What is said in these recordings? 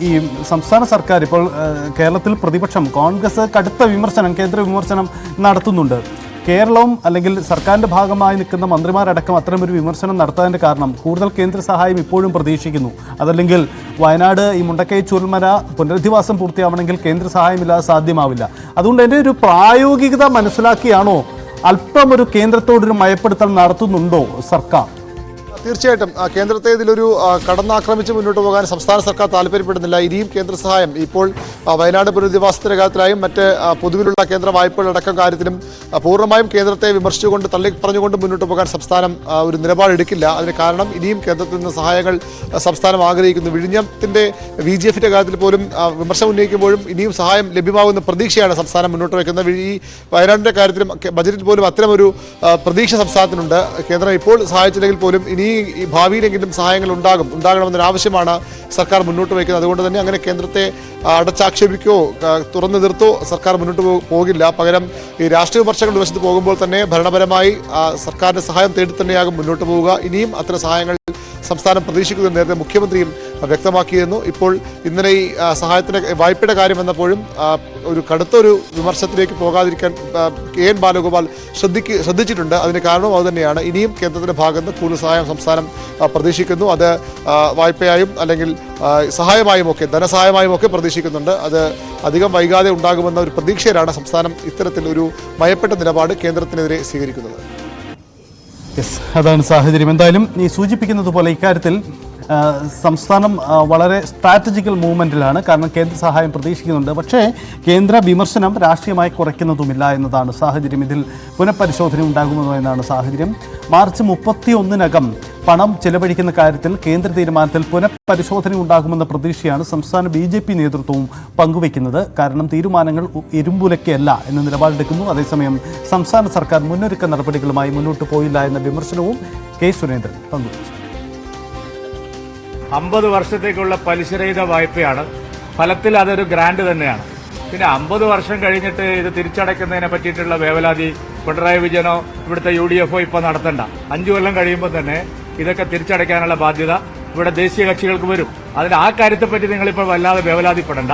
ഈ സംസ്ഥാന സർക്കാർ ഇപ്പോൾ കേരളത്തിൽ പ്രതിപക്ഷം കോൺഗ്രസ് കടുത്ത വിമർശനം, കേന്ദ്ര വിമർശനം നടത്തുന്നുണ്ട്. കേരളവും അല്ലെങ്കിൽ സർക്കാരിൻ്റെ ഭാഗമായി നിൽക്കുന്ന മന്ത്രിമാരടക്കം അത്തരമൊരു വിമർശനം നടത്താതിൻ്റെ കാരണം കൂടുതൽ കേന്ദ്ര സഹായം ഇപ്പോഴും പ്രതീക്ഷിക്കുന്നു. അതല്ലെങ്കിൽ വയനാട് ഈ മുണ്ടക്കൈ ചുരൽമല പുനരധിവാസം പൂർത്തിയാവണമെങ്കിൽ കേന്ദ്ര സഹായമില്ലാതെ സാധ്യമാവില്ല. അതുകൊണ്ട് എൻ്റെ ഒരു പ്രായോഗികത മനസ്സിലാക്കിയാണോ അല്പം ഒരു കേന്ദ്രത്തോടൊരു മയപ്പെടുത്തൽ നടത്തുന്നുണ്ടോ സർക്കാർ? തീർച്ചയായിട്ടും കേന്ദ്രത്തെ ഇതിലൊരു കടന്നാക്രമിച്ച് മുന്നോട്ട് പോകാൻ സംസ്ഥാന സർക്കാർ താല്പര്യപ്പെടുന്നില്ല. ഇനിയും കേന്ദ്ര സഹായം ഇപ്പോൾ വയനാട് പുനരധിവാസത്തിന്റെ കാര്യത്തിലായും മറ്റ് പൊതുവിലുള്ള കേന്ദ്ര വായ്പകളടക്കം കാര്യത്തിലും പൂർണ്ണമായും കേന്ദ്രത്തെ വിമർശിച്ചുകൊണ്ട് പറഞ്ഞുകൊണ്ട് മുന്നോട്ട് പോകാൻ സംസ്ഥാനം ഒരു നിലപാടെടുക്കില്ല. അതിന് കാരണം ഇനിയും കേന്ദ്രത്തിൽ നിന്ന് സഹായങ്ങൾ സംസ്ഥാനം ആഗ്രഹിക്കുന്നു. വിഴിഞ്ഞത്തിന്റെ VGF-ന്റെ കാര്യത്തിൽ പോലും വിമർശനം ഉന്നയിക്കുമ്പോഴും ഇനിയും സഹായം ലഭ്യമാകുന്ന പ്രതീക്ഷയാണ് സംസ്ഥാനം മുന്നോട്ട് വയ്ക്കുന്നത്. ഈ വയനാടിന്റെ കാര്യത്തിലും ബജറ്റിൽ പോലും അത്തരമൊരു പ്രതീക്ഷ സംസ്ഥാനത്തിനുണ്ട്. കേന്ദ്രം ഇപ്പോൾ സഹായിച്ചില്ലെങ്കിൽ പോലും ഇനി ഈ ഭാവിയിലെങ്കിലും സഹായങ്ങൾ ഉണ്ടാകണമെന്നൊരു ആവശ്യമാണ് സർക്കാർ മുന്നോട്ട് വയ്ക്കുന്നത്. അതുകൊണ്ട് തന്നെ അങ്ങനെ കേന്ദ്രത്തെ അടച്ചാക്ഷേപിക്കുകയോ തുറന്നു നിർത്തോ സർക്കാർ മുന്നോട്ട് പോകില്ല. പകരം ഈ രാഷ്ട്രീയ വിമർശനങ്ങൾ വശത്ത് പോകുമ്പോൾ തന്നെ ഭരണപരമായി സർക്കാരിന്റെ സഹായം തേടി തന്നെയാകും മുന്നോട്ട് പോവുക. ഇനിയും അത്തരം സഹായങ്ങൾ സംസ്ഥാനം പ്രതീക്ഷിക്കുന്നത് നേരത്തെ മുഖ്യമന്ത്രിയും വ്യക്തമാക്കിയിരുന്നു. ഇപ്പോൾ ഇന്നലെ ഈ സഹായത്തിന്റെ വായ്പയുടെ കാര്യം വന്നപ്പോഴും ഒരു കടുത്തൊരു വിമർശനത്തിലേക്ക് പോകാതിരിക്കാൻ KN ബാലഗോപാൽ ശ്രദ്ധിച്ചിട്ടുണ്ട്. അതിന് കാരണവും അതുതന്നെയാണ്. ഇനിയും കേന്ദ്രത്തിന്റെ ഭാഗത്ത് നിന്ന് കൂടുതൽ സഹായം സംസ്ഥാനം പ്രതീക്ഷിക്കുന്നു. അത് വായ്പയായും അല്ലെങ്കിൽ സഹായമായും ഒക്കെ ധനസഹായമായും ഒക്കെ പ്രതീക്ഷിക്കുന്നുണ്ട്. അത് അധികം വൈകാതെ ഉണ്ടാകുമെന്ന ഒരു പ്രതീക്ഷയിലാണ് സംസ്ഥാനം ഇത്തരത്തിൽ ഒരു മയപ്പെട്ട നിലപാട് കേന്ദ്രത്തിനെതിരെ സ്വീകരിക്കുന്നത്. അതാണ് സാഹചര്യം. എന്തായാലും ഈ സൂചിപ്പിക്കുന്നത് പോലെ ഇക്കാര്യത്തിൽ സംസ്ഥാനം വളരെ സ്ട്രാറ്റജിക്കൽ മൂവ്മെൻറ്റിലാണ്. കാരണം കേന്ദ്ര സഹായം പ്രതീക്ഷിക്കുന്നുണ്ട്. പക്ഷേ കേന്ദ്ര വിമർശനം രാഷ്ട്രീയമായി കുറയ്ക്കുന്നതുമില്ല എന്നതാണ് സാഹചര്യം. ഇതിൽ പുനഃപരിശോധന ഉണ്ടാകുമെന്നോ എന്നാണ് സാഹചര്യം. മാർച്ച് 31-നകം പണം ചെലവഴിക്കുന്ന കാര്യത്തിൽ കേന്ദ്ര തീരുമാനത്തിൽ പുനഃപരിശോധന ഉണ്ടാകുമെന്ന പ്രതീക്ഷയാണ് സംസ്ഥാന BJP നേതൃത്വവും പങ്കുവയ്ക്കുന്നത്. കാരണം തീരുമാനങ്ങൾ ഇരുമ്പുലയ്ക്കല്ല എന്ന നിലപാടെടുക്കുന്നു. അതേസമയം സംസ്ഥാന സർക്കാർ മുന്നൊരുക്ക നടപടികളുമായി മുന്നോട്ട് പോയില്ല എന്ന വിമർശനവും K. സുരേന്ദ്രൻ പങ്കുവച്ചു. 50 വർഷത്തേക്കുള്ള പലിശരഹിത വായ്പയാണ്. ഫലത്തിൽ അതൊരു ഗ്രാന്റ് തന്നെയാണ്. പിന്നെ 50 വർഷം കഴിഞ്ഞിട്ട് ഇത് തിരിച്ചടയ്ക്കുന്നതിനെ പറ്റിയിട്ടുള്ള വേവലാതി പിണറായി വിജയനോ ഇവിടുത്തെ UDF-ഓ ഇപ്പോൾ നടത്തണ്ട. 5 കൊല്ലം കഴിയുമ്പോൾ തന്നെ ഇതൊക്കെ തിരിച്ചടയ്ക്കാനുള്ള ബാധ്യത ഇവിടെ ദേശീയ കക്ഷികൾക്ക് വരും. അതിന് ആ കാര്യത്തെപ്പറ്റി നിങ്ങളിപ്പോൾ വല്ലാതെ വേവലാതിപ്പെടേണ്ട.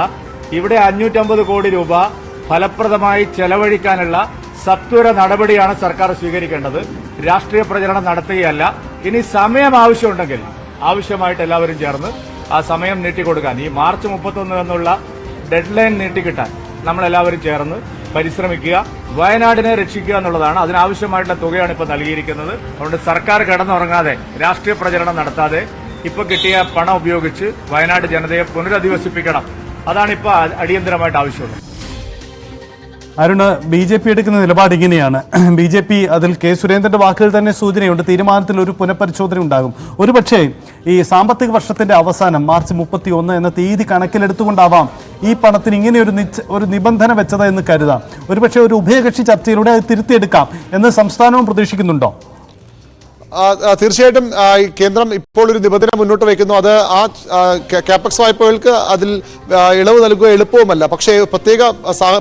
ഇവിടെ 550 കോടി രൂപ ഫലപ്രദമായി ചെലവഴിക്കാനുള്ള സത്വര നടപടിയാണ് സർക്കാർ സ്വീകരിക്കേണ്ടത്. രാഷ്ട്രീയ പ്രചരണം നടത്തുകയല്ല. ഇനി സമയം ആവശ്യമുണ്ടെങ്കിൽ ആവശ്യമായിട്ട് എല്ലാവരും ചേർന്ന് ആ സമയം നീട്ടിക്കൊടുക്കാൻ, ഈ മാർച്ച് 31 എന്നുള്ള ഡെഡ് ലൈൻ നീട്ടിക്കിട്ടാൻ നമ്മളെല്ലാവരും ചേർന്ന് പരിശ്രമിക്കുക. വയനാടിനെ രക്ഷിക്കുക എന്നുള്ളതാണ്. അതിനാവശ്യമായിട്ടുള്ള തുകയാണ് ഇപ്പോൾ നൽകിയിരിക്കുന്നത്. അതുകൊണ്ട് സർക്കാർ കിടന്നുറങ്ങാതെ രാഷ്ട്രീയ പ്രചരണം നടത്താതെ ഇപ്പോൾ കിട്ടിയ പണം ഉപയോഗിച്ച് വയനാട് ജനതയെ പുനരധിവസിപ്പിക്കണം. അതാണ് ഇപ്പോൾ അടിയന്തരമായിട്ട് ആവശ്യമുള്ളത്. അരുണ്, BJP എടുക്കുന്ന നിലപാട് ഇങ്ങനെയാണ്. BJP അതിൽ K. സുരേന്ദ്രന്റെ വാക്കുകൾ തന്നെ സൂചനയുണ്ട്. തീരുമാനത്തിൽ ഒരു പുനഃപരിശോധന ഉണ്ടാകും. ഒരുപക്ഷേ ഈ സാമ്പത്തിക വർഷത്തിന്റെ അവസാനം മാർച്ച് 31 എന്ന തീയതി കണക്കിലെടുത്തുകൊണ്ടാവാം ഈ പണത്തിന് ഇങ്ങനെ ഒരു നിബന്ധന വെച്ചത് എന്ന് കരുതാം. ഒരുപക്ഷെ ഒരു ഉഭയകക്ഷി ചർച്ചയിലൂടെ അത് തിരുത്തിയെടുക്കാം എന്ന് സംസ്ഥാനവും പ്രതീക്ഷിക്കുന്നുണ്ടോ? തീർച്ചയായിട്ടും കേന്ദ്രം ഇപ്പോൾ ഒരു നിബന്ധന മുന്നോട്ട് വയ്ക്കുന്നു. അത് ആ കാപ്പക്സ് വായ്പകൾക്ക് അതിൽ ഇളവ് നൽകുക എളുപ്പവുമല്ല. പക്ഷേ പ്രത്യേക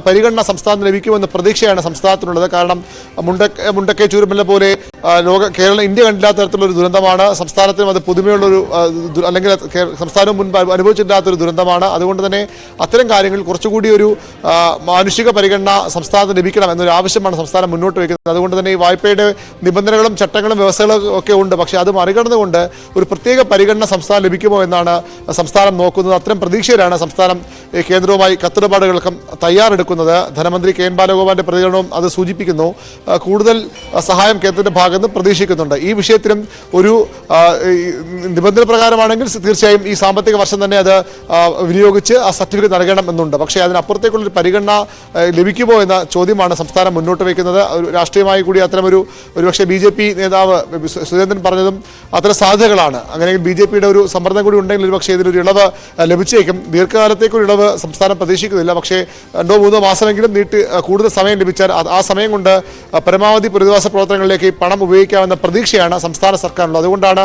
പരിഗണന സംസ്ഥാനത്തിന് ലഭിക്കുമെന്ന പ്രതീക്ഷയാണ് സംസ്ഥാനത്തിനുള്ളത്. കാരണം മുണ്ടക്കൈ ചുരൽമല പോലെ ഇന്ത്യ കണ്ടില്ലാത്ത തരത്തിലുള്ള ഒരു ദുരന്തമാണ്. സംസ്ഥാനത്തിനും അത് പുതുമയുള്ളൊരു അല്ലെങ്കിൽ സംസ്ഥാനവും മുൻപ് അനുഭവിച്ചിട്ടില്ലാത്തൊരു ദുരന്തമാണ്. അതുകൊണ്ട് തന്നെ അത്തരം കാര്യങ്ങൾ കുറച്ചുകൂടി ഒരു മാനുഷിക പരിഗണന സംസ്ഥാനത്തിന് ലഭിക്കണം എന്നൊരു ആവശ്യമാണ് സംസ്ഥാനം മുന്നോട്ട് വയ്ക്കുന്നത്. അതുകൊണ്ട് തന്നെ ഈ വായ്പയുടെ നിബന്ധനകളും ചട്ടങ്ങളും വ്യവസ്ഥകളും ഒക്കെ ഉണ്ട്. പക്ഷേ അത് മറികടന്നുകൊണ്ട് ഒരു പ്രത്യേക പരിഗണന സംസ്ഥാനം ലഭിക്കുമോ എന്നാണ് സംസ്ഥാനം നോക്കുന്നത്. അത്തരം പ്രതീക്ഷയിലാണ് സംസ്ഥാനം കേന്ദ്രവുമായി കത്തിടപാടുകൾക്കും തയ്യാറെടുക്കുന്നത്. ധനമന്ത്രി KN ബാലഗോപാലിന്റെ പ്രതികരണവും അത് സൂചിപ്പിക്കുന്നു. കൂടുതൽ സഹായം കേന്ദ്രത്തിന്റെ ഭാഗത്ത് പ്രതീക്ഷിക്കുന്നുണ്ട്. ഈ വിഷയത്തിലും ഒരു നിബന്ധന പ്രകാരമാണെങ്കിൽ തീർച്ചയായും ഈ സാമ്പത്തിക വർഷം തന്നെ അത് വിനിയോഗിച്ച് ആ സർട്ടിഫിക്കറ്റ് നൽകണം എന്നുണ്ട്. പക്ഷേ അതിനപ്പുറത്തേക്കുള്ളൊരു പരിഗണന ലഭിക്കുമോ എന്ന ചോദ്യമാണ് സംസ്ഥാനം മുന്നോട്ട് വയ്ക്കുന്നത്. രാഷ്ട്രീയമായി കൂടി ഒരുപക്ഷെ BJP നേതാവ് സുരേന്ദ്രൻ പറഞ്ഞതും അത്തരം സാധ്യതകളാണ്. അങ്ങനെയെങ്കിൽ BJPയുടെ ഒരു സമ്മർദ്ദം കൂടി ഉണ്ടെങ്കിൽ ഒരുപക്ഷെ ഇതിനൊരു ഇളവ് ലഭിച്ചേക്കും. ദീർഘകാലത്തേക്കൊരു ഇളവ് സംസ്ഥാനം പ്രതീക്ഷിക്കുന്നില്ല. പക്ഷേ 2-3 മാസമെങ്കിലും കൂടുതൽ സമയം ലഭിച്ചാൽ ആ സമയം കൊണ്ട് പരമാവധി പുനരധിവാസ പ്രവർത്തനങ്ങളിലേക്ക് പണം ഉപയോഗിക്കാമെന്ന പ്രതീക്ഷയാണ് സംസ്ഥാന സർക്കാരിനുള്ളത്. അതുകൊണ്ടാണ്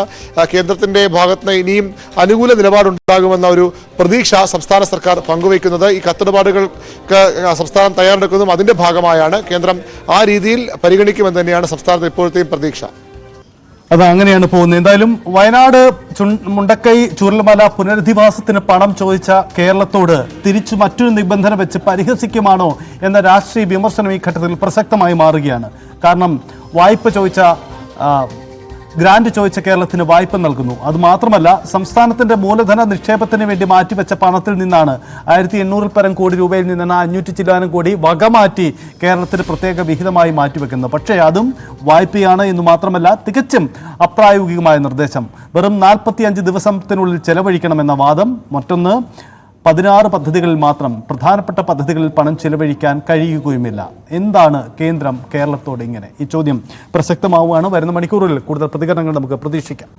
കേന്ദ്രത്തിന്റെ ഭാഗത്തുനിന്ന് ഇനിയും അനുകൂല നിലപാടുണ്ടാകുമെന്ന ഒരു പ്രതീക്ഷ സംസ്ഥാന സർക്കാർ പങ്കുവയ്ക്കുന്നത്. ഈ കത്തിടപാടുകൾക്ക് സംസ്ഥാനം തയ്യാറെടുക്കുന്നതും അതിന്റെ ഭാഗമായാണ്. കേന്ദ്രം ആ രീതിയിൽ പരിഗണിക്കുമെന്ന് തന്നെയാണ് സംസ്ഥാനത്ത് ഇപ്പോഴത്തെയും പ്രതീക്ഷ. അത് അങ്ങനെയാണ് പോകുന്നത്. എന്തായാലും വയനാട് മുണ്ടക്കൈ ചൂരൽമല പുനരധിവാസത്തിന് പണം ചോദിച്ച കേരളത്തോട് തിരിച്ചു മറ്റൊരു നിബന്ധന വെച്ച് പരിഹസിക്കുമാണോ എന്ന രാഷ്ട്രീയ വിമർശനം ഈ ഘട്ടത്തിൽ പ്രസക്തമായി മാറുകയാണ്. കാരണം വായ്പ ചോദിച്ച ഗ്രാന്റ് ചോദിച്ച കേരളത്തിന് വായ്പ നൽകുന്നു. അതുമാത്രമല്ല, സംസ്ഥാനത്തിന്റെ മൂലധന നിക്ഷേപത്തിന് വേണ്ടി മാറ്റിവെച്ച പണത്തിൽ നിന്നാണ് 1800 പരം കോടി രൂപയിൽ നിന്നാണ് 500 ചില്ലാനം കോടി വകമാറ്റി കേരളത്തിന് പ്രത്യേക വിഹിതമായി മാറ്റിവെക്കുന്നത്. പക്ഷേ അതും വായ്പയാണ് എന്ന് മാത്രമല്ല, തികച്ചും അപ്രായോഗികമായ നിർദ്ദേശം. വെറും 45 ദിവസത്തിനുള്ളിൽ ചെലവഴിക്കണമെന്ന വാദം. മറ്റൊന്ന്, 16 പദ്ധതികളിൽ മാത്രം പ്രധാനപ്പെട്ട പദ്ധതികളിൽ പണം ചെലവഴിക്കാൻ കഴിയുകയുമില്ല. എന്താണ് കേന്ദ്രം കേരളത്തോട് ഇങ്ങനെ? ഈ ചോദ്യം പ്രസക്തമാവുകയാണ്. വരുന്ന മണിക്കൂറുകളിൽ കൂടുതൽ പ്രതികരണങ്ങൾ നമുക്ക് പ്രതീക്ഷിക്കാം.